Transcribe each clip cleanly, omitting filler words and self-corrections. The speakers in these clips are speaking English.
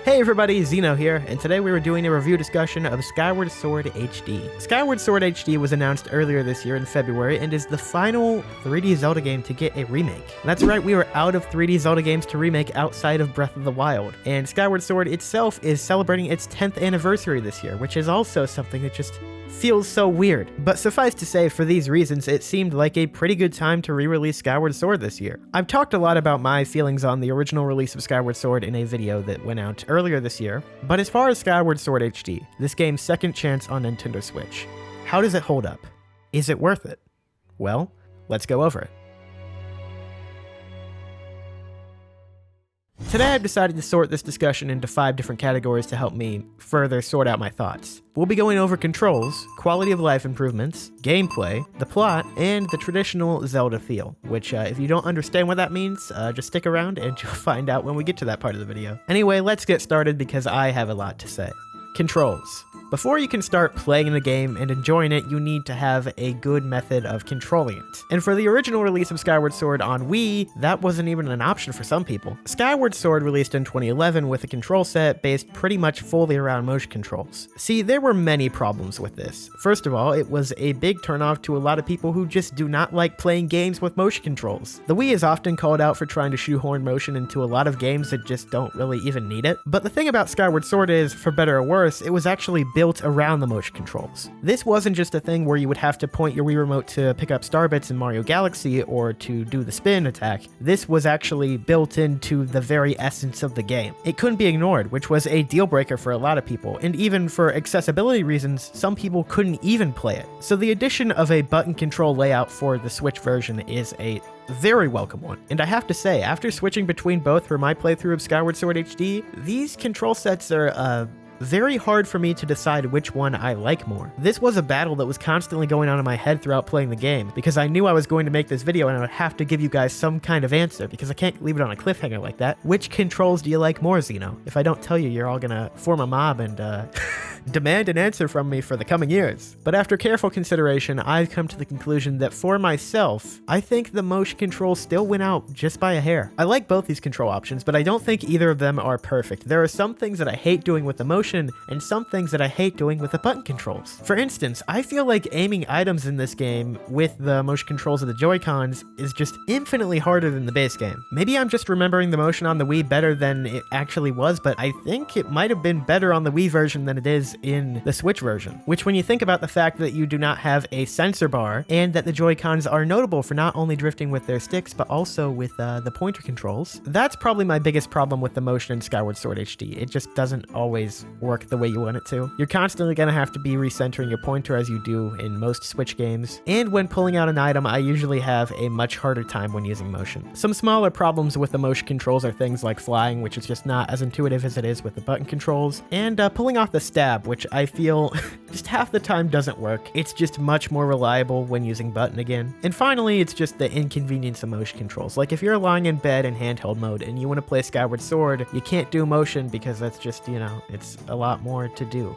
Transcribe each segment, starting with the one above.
Hey everybody, Xeno here, and today we were doing a review discussion of Skyward Sword HD. Skyward Sword HD was announced earlier this year in February and is the final 3D Zelda game to get a remake. That's right, we were out of 3D Zelda games to remake outside of Breath of the Wild, and Skyward Sword itself is celebrating its 10th anniversary this year, which is also something that just feels so weird. But suffice to say, for these reasons, it seemed like a pretty good time to re-release Skyward Sword this year. I've talked a lot about my feelings on the original release of Skyward Sword in a video that went out earlier this year, but as far as Skyward Sword HD, this game's second chance on Nintendo Switch, how does it hold up? Is it worth it? Well, let's go over it. Today I've decided to sort this discussion into 5 different categories to help me further sort out my thoughts. We'll be going over controls, quality of life improvements, gameplay, the plot, and the traditional Zelda feel, which if you don't understand what that means, just stick around and you'll find out when we get to that part of the video. Anyway, let's get started because I have a lot to say. Controls. Before you can start playing the game and enjoying it, you need to have a good method of controlling it. And for the original release of Skyward Sword on Wii, that wasn't even an option for some people. Skyward Sword released in 2011 with a control set based pretty much fully around motion controls. See, there were many problems with this. First of all, it was a big turnoff to a lot of people who just do not like playing games with motion controls. The Wii is often called out for trying to shoehorn motion into a lot of games that just don't really even need it. But the thing about Skyward Sword is, for better or worse, it was actually built around the motion controls. This wasn't just a thing where you would have to point your Wii Remote to pick up star bits in Mario Galaxy or to do the spin attack. This was actually built into the very essence of the game. It couldn't be ignored, which was a deal breaker for a lot of people, and even for accessibility reasons, some people couldn't even play it. So the addition of a button control layout for the Switch version is a very welcome one. And I have to say, after switching between both for my playthrough of Skyward Sword HD, these control sets are very hard for me to decide which one I like more. This was a battle that was constantly going on in my head throughout playing the game, because I knew I was going to make this video and I would have to give you guys some kind of answer, because I can't leave it on a cliffhanger like that. Which controls do you like more, Xeno? If I don't tell you, you're all gonna form a mob and demand an answer from me for the coming years. But after careful consideration, I've come to the conclusion that for myself, I think the motion controls still win out just by a hair. I like both these control options, but I don't think either of them are perfect. There are some things that I hate doing with the motion and some things that I hate doing with the button controls. For instance, I feel like aiming items in this game with the motion controls of the Joy-Cons is just infinitely harder than the base game. Maybe I'm just remembering the motion on the Wii better than it actually was, but I think it might have been better on the Wii version than it is in the Switch version. Which, when you think about the fact that you do not have a sensor bar and that the Joy-Cons are notable for not only drifting with their sticks but also with the pointer controls, that's probably my biggest problem with the motion in Skyward Sword HD. It just doesn't always work the way you want it to. You're constantly going to have to be recentering your pointer as you do in most Switch games, and when pulling out an item, I usually have a much harder time when using motion. Some smaller problems with the motion controls are things like flying, which is just not as intuitive as it is with the button controls, and pulling off the stab, which I feel just half the time doesn't work. It's just much more reliable when using button again. And finally, it's just the inconvenience of motion controls. Like if you're lying in bed in handheld mode and you want to play Skyward Sword, you can't do motion because that's just, it's a lot more to do.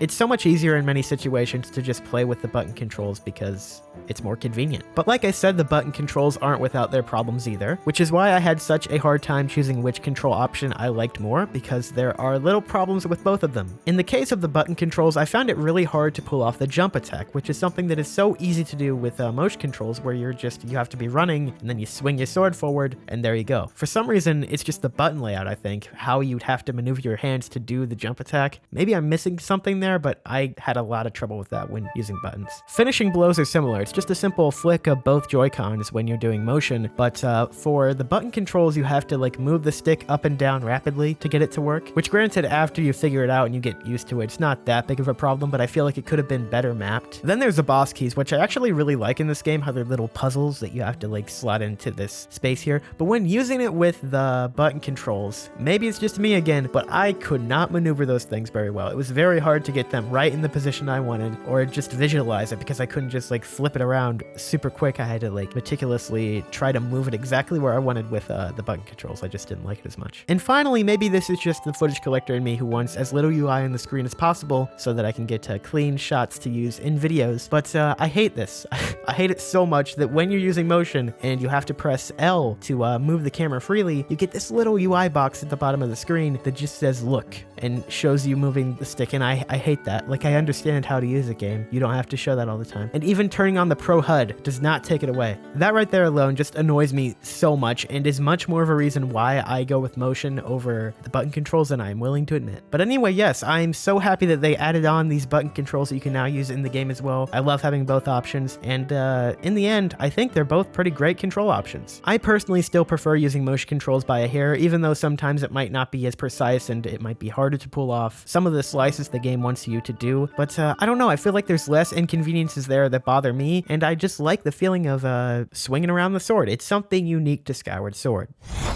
It's so much easier in many situations to just play with the button controls because it's more convenient. But like I said, the button controls aren't without their problems either, which is why I had such a hard time choosing which control option I liked more, because there are little problems with both of them. In the case of the button controls, I found it really hard to pull off the jump attack, which is something that is so easy to do with motion controls, where you have to be running and then you swing your sword forward and there you go. For some reason, it's just the button layout, I think, how you'd have to maneuver your hands to do the jump attack. Maybe I'm missing something there, but I had a lot of trouble with that when using buttons. Finishing blows are similar. It's just a simple flick of both Joy-Cons when you're doing motion, but for the button controls, you have to move the stick up and down rapidly to get it to work, which granted, after you figure it out and you get used to it, it's not that big of a problem, but I feel like it could have been better mapped. Then there's the boss keys, which I actually really like in this game, how they're little puzzles that you have to slot into this space here. But when using it with the button controls, maybe it's just me again, but I could not maneuver those things very well. It was very hard to get them right in the position I wanted, or just visualize it, because I couldn't just like flip it around super quick. I had to like meticulously try to move it exactly where I wanted with the button controls. I just didn't like it as much. And finally, maybe this is just the footage collector in me who wants as little UI on the screen as possible so that I can get clean shots to use in videos, but I hate this. I hate it so much that when you're using motion and you have to press L to move the camera freely, you get this little UI box at the bottom of the screen that just says look and shows you moving the stick, and I hate that. Like, I understand how to use a game. You don't have to show that all the time. And even turning on the Pro HUD does not take it away. That right there alone just annoys me so much and is much more of a reason why I go with motion over the button controls than I'm willing to admit. But anyway, yes, I'm so happy that they added on these button controls that you can now use in the game as well. I love having both options, and in the end, I think they're both pretty great control options. I personally still prefer using motion controls by a hair, even though sometimes it might not be as precise and it might be harder to pull off some of the slices the game wants you to do. But I don't know, I feel like there's less inconveniences there that bother me, and I just like the feeling of swinging around the sword. It's something unique to Skyward Sword.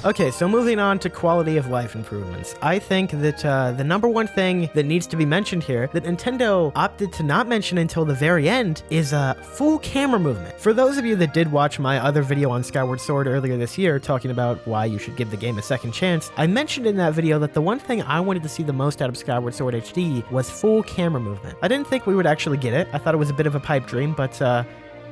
Okay, so moving on to quality of life improvements. I think that the number one thing that needs to be mentioned here that Nintendo opted to not mention until the very end is full camera movement. For those of you that did watch my other video on Skyward Sword earlier this year talking about why you should give the game a second chance, I mentioned in that video that the one thing I wanted to see the most out of Skyward Sword HD was full camera movement. I didn't think we would actually get it. I thought it was a bit of a pipe dream, but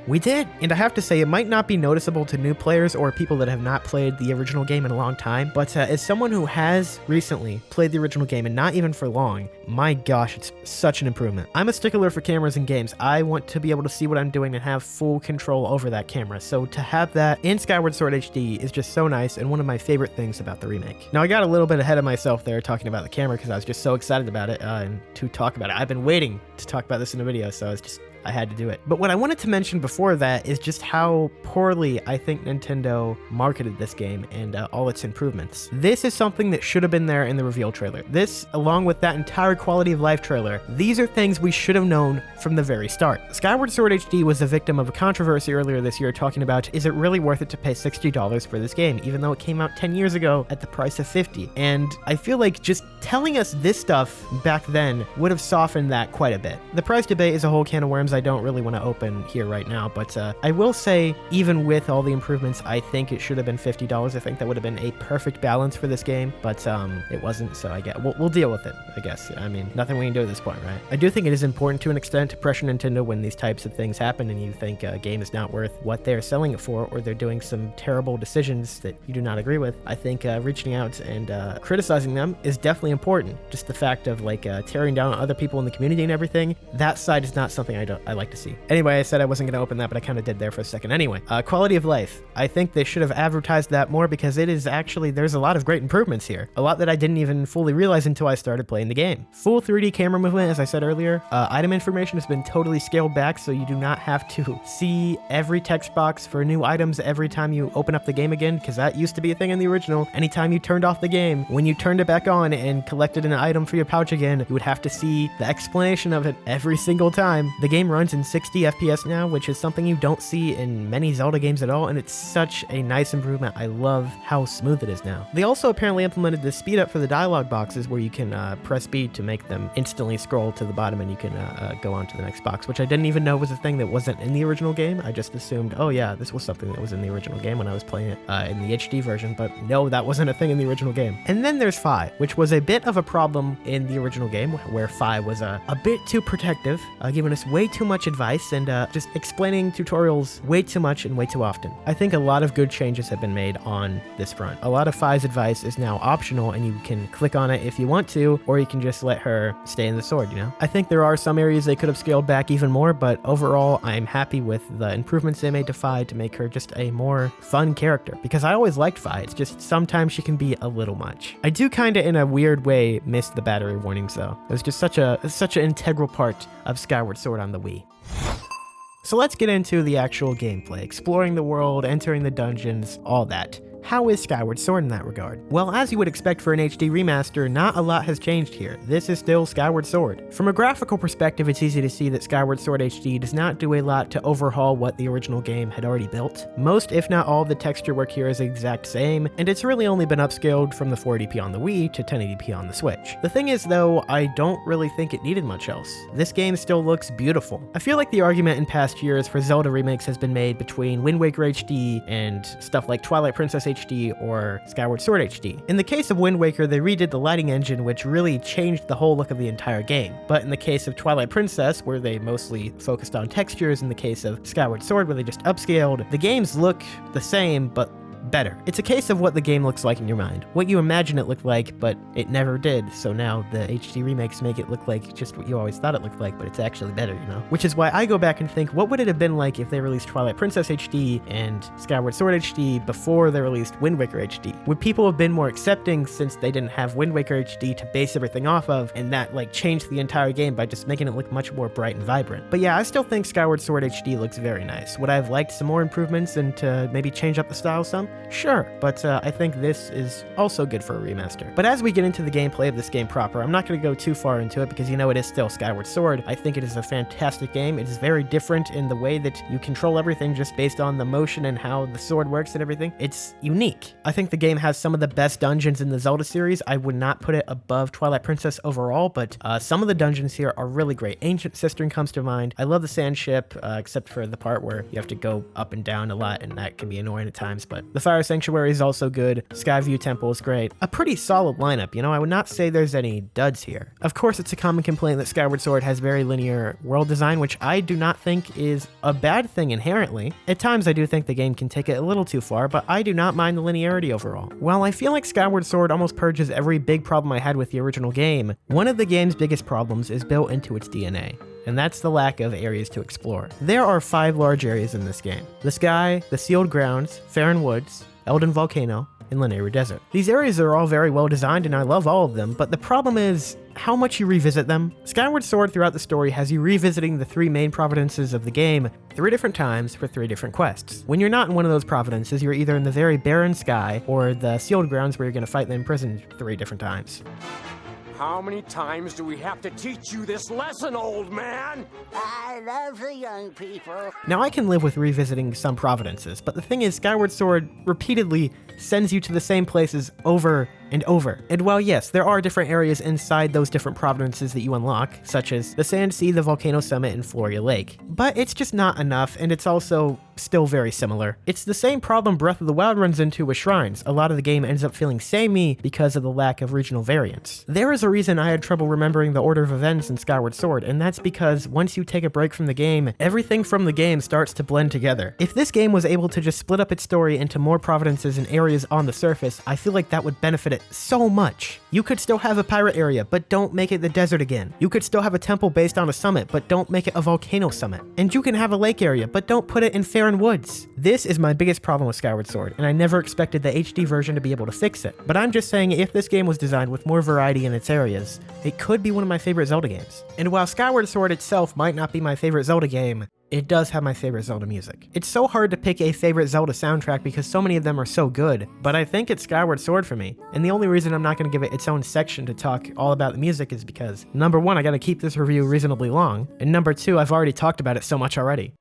we did. And I have to say, it might not be noticeable to new players or people that have not played the original game in a long time, but as someone who has recently played the original game, and not even for long, my gosh, it's such an improvement. I'm a stickler for cameras in games. I want to be able to see what I'm doing and have full control over that camera. So to have that in Skyward Sword HD is just so nice, and one of my favorite things about the remake. Now, I got a little bit ahead of myself there talking about the camera because I was just so excited about it and to talk about it. I've been waiting to talk about this in a video, so I had to do it. But what I wanted to mention before that is just how poorly I think Nintendo marketed this game and all its improvements. This is something that should have been there in the reveal trailer. This, along with that entire quality of life trailer, these are things we should have known from the very start. Skyward Sword HD was a victim of a controversy earlier this year talking about, is it really worth it to pay $60 for this game, even though it came out 10 years ago at the price of $50? And I feel like just telling us this stuff back then would have softened that quite a bit. The price debate is a whole can of worms I don't really want to open here right now, but I will say, even with all the improvements, I think it should have been $50. I think that would have been a perfect balance for this game, but it wasn't, so I guess we'll deal with it, I guess. I mean, nothing we can do at this point, right? I do think it is important to an extent to pressure Nintendo when these types of things happen and you think a game is not worth what they're selling it for, or they're doing some terrible decisions that you do not agree with. I think reaching out and criticizing them is definitely important. Just the fact of like tearing down other people in the community and everything, that side is not something I like to see. Anyway, I said I wasn't going to open that, but I kind of did there for a second. Anyway, quality of life. I think they should have advertised that more because it is actually, there's a lot of great improvements here. A lot that I didn't even fully realize until I started playing the game. Full 3D camera movement, as I said earlier. Item information has been totally scaled back, so you do not have to see every text box for new items every time you open up the game again, because that used to be a thing in the original. Anytime you turned off the game, when you turned it back on and collected an item for your pouch again, you would have to see the explanation of it every single time. The game runs in 60 FPS now, which is something you don't see in many Zelda games at all, and it's such a nice improvement. I love how smooth it is now. They also apparently implemented the speed up for the dialogue boxes where you can press B to make them instantly scroll to the bottom and you can go on to the next box, which I didn't even know was a thing that wasn't in the original game. I just assumed, oh yeah, this was something that was in the original game when I was playing it in the HD version, but no, that wasn't a thing in the original game. And then there's Fi, which was a bit of a problem in the original game, where Fi was a bit too protective, giving us way too much advice and just explaining tutorials way too much and way too often. I think a lot of good changes have been made on this front. A lot of Fi's advice is now optional and you can click on it if you want to, or you can just let her stay in the sword, you know? I think there are some areas they could have scaled back even more, but overall, I'm happy with the improvements they made to Fi to make her just a more fun character, because I always liked Fi. It's just sometimes she can be a little much. I do kind of, in a weird way, miss the battery warnings though. It was just such an integral part of Skyward Sword on the Wii. So let's get into the actual gameplay, exploring the world, entering the dungeons, all that. how is Skyward Sword in that regard? Well, as you would expect for an HD remaster, not a lot has changed here. This is still Skyward Sword. From a graphical perspective, it's easy to see that Skyward Sword HD does not do a lot to overhaul what the original game had already built. Most, if not all, the texture work here is the exact same, and it's really only been upscaled from the 480p on the Wii to 1080p on the Switch. The thing is though, I don't really think it needed much else. This game still looks beautiful. I feel like the argument in past years for Zelda remakes has been made between Wind Waker HD and stuff like Twilight Princess HD or Skyward Sword HD. In the case of Wind Waker, they redid the lighting engine, which really changed the whole look of the entire game. But in the case of Twilight Princess, where they mostly focused on textures, in the case of Skyward Sword, where they just upscaled, the games look the same, but better. It's a case of what the game looks like in your mind, what you imagine it looked like, but it never did, so now the HD remakes make it look like just what you always thought it looked like, but it's actually better, you know? Which is why I go back and think, what would it have been like if they released Twilight Princess HD and Skyward Sword HD before they released Wind Waker HD? Would people have been more accepting since they didn't have Wind Waker HD to base everything off of, and that like changed the entire game by just making it look much more bright and vibrant? But yeah, I still think Skyward Sword HD looks very nice. Would I have liked some more improvements and to maybe change up the style some? Sure, but I think this is also good for a remaster. But as we get into the gameplay of this game proper, I'm not going to go too far into it because you know it is still Skyward Sword. I think it is a fantastic game. It is very different in the way that you control everything just based on the motion and how the sword works and everything. It's unique. I think the game has some of the best dungeons in the Zelda series. I would not put it above Twilight Princess overall, but some of the dungeons here are really great. Ancient Cistern comes to mind. I love the sand ship, except for the part where you have to go up and down a lot, and that can be annoying at times, but the Fire Sanctuary is also good. Skyview Temple is great. A pretty solid lineup, you know? I would not say there's any duds here. Of course, it's a common complaint that Skyward Sword has very linear world design, which I do not think is a bad thing inherently. At times, I do think the game can take it a little too far, but I do not mind the linearity overall. While I feel like Skyward Sword almost purges every big problem I had with the original game, one of the game's biggest problems is built into its DNA. And that's the lack of areas to explore. There are 5 large areas in this game: the sky, the sealed grounds, Faron Woods, Elden Volcano, and Lanayru Desert. These areas are all very well designed and I love all of them, but the problem is how much you revisit them. Skyward Sword throughout the story has you revisiting the 3 main providences of the game 3 different times for 3 different quests. When you're not in one of those providences, you're either in the very barren sky or the sealed grounds where you're going to fight the imprisoned 3 different times. How many times do we have to teach you this lesson, old man? I love the young people. Now I can live with revisiting some providences, but the thing is Skyward Sword repeatedly sends you to the same places over and over. And while yes, there are different areas inside those different providences that you unlock, such as the Sand Sea, the Volcano Summit, and Floria Lake, but it's just not enough, and it's also still very similar. It's the same problem Breath of the Wild runs into with shrines. A lot of the game ends up feeling samey because of the lack of regional variance. There is a reason I had trouble remembering the order of events in Skyward Sword, and that's because once you take a break from the game, everything from the game starts to blend together. If this game was able to just split up its story into more providences and areas on the surface, I feel like that would benefit it so much. You could still have a pirate area, but don't make it the desert again. You could still have a temple based on a summit, but don't make it a volcano summit. And you can have a lake area, but don't put it in Faron Woods. This is my biggest problem with Skyward Sword, and I never expected the HD version to be able to fix it. But I'm just saying, if this game was designed with more variety in its areas, it could be one of my favorite Zelda games. And while Skyward Sword itself might not be my favorite Zelda game, it does have my favorite Zelda music. It's so hard to pick a favorite Zelda soundtrack because so many of them are so good, but I think it's Skyward Sword for me. And the only reason I'm not going to give it its own section to talk all about the music is because, number 1, I gotta keep this review reasonably long, and number 2, I've already talked about it so much already.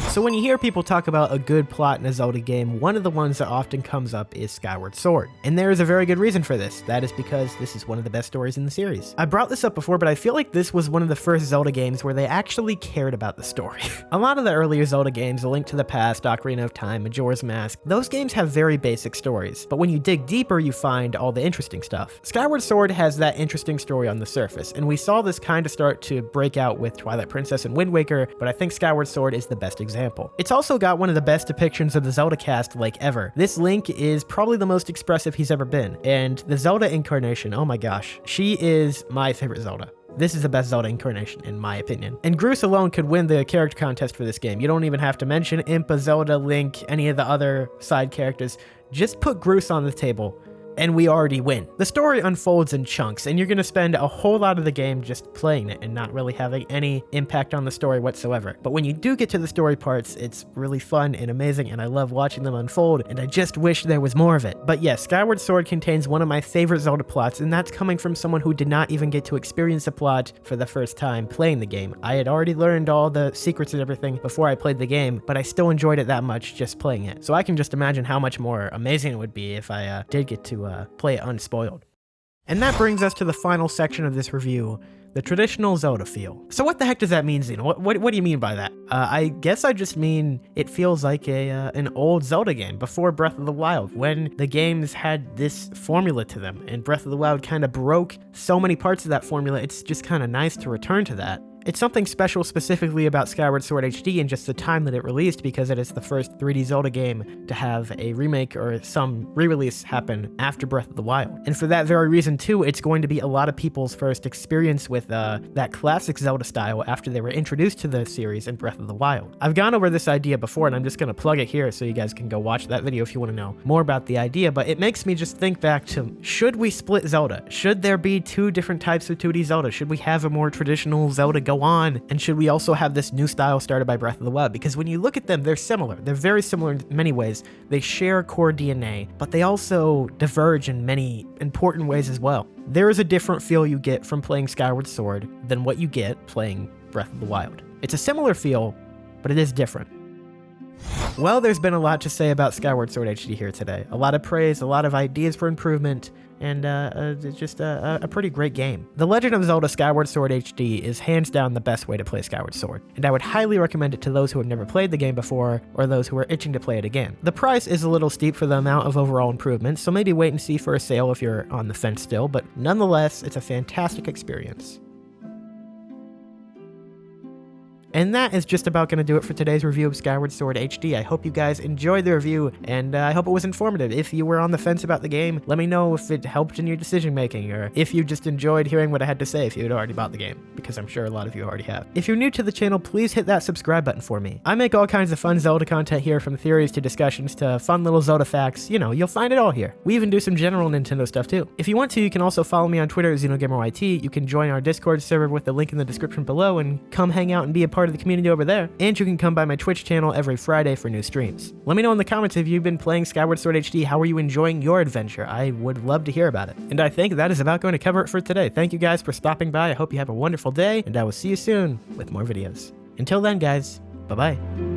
So when you hear people talk about a good plot in a Zelda game, one of the ones that often comes up is Skyward Sword. And there is a very good reason for this. That is because this is one of the best stories in the series. I brought this up before, but I feel like this was one of the first Zelda games where they actually cared about the story. A lot of the earlier Zelda games, A Link to the Past, Ocarina of Time, Majora's Mask, those games have very basic stories, but when you dig deeper, you find all the interesting stuff. Skyward Sword has that interesting story on the surface, and we saw this kind of start to break out with Twilight Princess and Wind Waker, but I think Skyward Sword is the best example. It's also got one of the best depictions of the Zelda cast like ever. This Link is probably the most expressive he's ever been, and the Zelda incarnation, oh my gosh, she is my favorite Zelda. This is the best Zelda incarnation, in my opinion. And Groose alone could win the character contest for this game. You don't even have to mention Impa, Zelda, Link, any of the other side characters. Just put Groose on the table, and we already win. The story unfolds in chunks, and you're gonna spend a whole lot of the game just playing it and not really having any impact on the story whatsoever. But when you do get to the story parts, it's really fun and amazing, and I love watching them unfold, and I just wish there was more of it. But yes, Skyward Sword contains one of my favorite Zelda plots, and that's coming from someone who did not even get to experience the plot for the first time playing the game. I had already learned all the secrets and everything before I played the game, but I still enjoyed it that much just playing it. So I can just imagine how much more amazing it would be if I did get to play it unspoiled. And that brings us to the final section of this review, the traditional Zelda feel. So what the heck does that mean, Xeno? What do you mean by that? I guess I just mean it feels like an old Zelda game before Breath of the Wild, when the games had this formula to them, and Breath of the Wild kind of broke so many parts of that formula. It's just kind of nice to return to that. It's something special specifically about Skyward Sword HD and just the time that it released, because it is the first 3D Zelda game to have a remake or some re-release happen after Breath of the Wild. And for that very reason too, it's going to be a lot of people's first experience with that classic Zelda style after they were introduced to the series in Breath of the Wild. I've gone over this idea before, and I'm just going to plug it here so you guys can go watch that video if you want to know more about the idea, but it makes me just think back to, should we split Zelda? Should there be two different types of 2D Zelda? Should we have a more traditional Zelda go on, and should we also have this new style started by Breath of the Wild? Because when you look at them, they're similar. They're very similar in many ways. They share core DNA, but they also diverge in many important ways as well. There is a different feel you get from playing Skyward Sword than what you get playing Breath of the Wild. It's a similar feel, but it is different. Well, there's been a lot to say about Skyward Sword HD here today. A lot of praise, a lot of ideas for improvement, and just a pretty great game. The Legend of Zelda Skyward Sword HD is hands down the best way to play Skyward Sword, and I would highly recommend it to those who have never played the game before or those who are itching to play it again. The price is a little steep for the amount of overall improvements, so maybe wait and see for a sale if you're on the fence still, but nonetheless, it's a fantastic experience. And that is just about going to do it for today's review of Skyward Sword HD. I hope you guys enjoyed the review, and I hope it was informative. If you were on the fence about the game, let me know if it helped in your decision making, or if you just enjoyed hearing what I had to say if you had already bought the game, because I'm sure a lot of you already have. If you're new to the channel, please hit that subscribe button for me. I make all kinds of fun Zelda content here, from theories to discussions to fun little Zelda facts. You know, you'll find it all here. We even do some general Nintendo stuff too. If you want to, you can also follow me on Twitter at XenogamerYT. You can join our Discord server with the link in the description below and come hang out and be a part of the community over there. And you can come by my Twitch channel every Friday for new streams. Let me know in the comments if you've been playing Skyward Sword HD. How are you enjoying your adventure? I would love to hear about it. And I think that is about going to cover it for today. Thank you guys for stopping by. I hope you have a wonderful day, and I will see you soon with more videos. Until then, guys, bye-bye.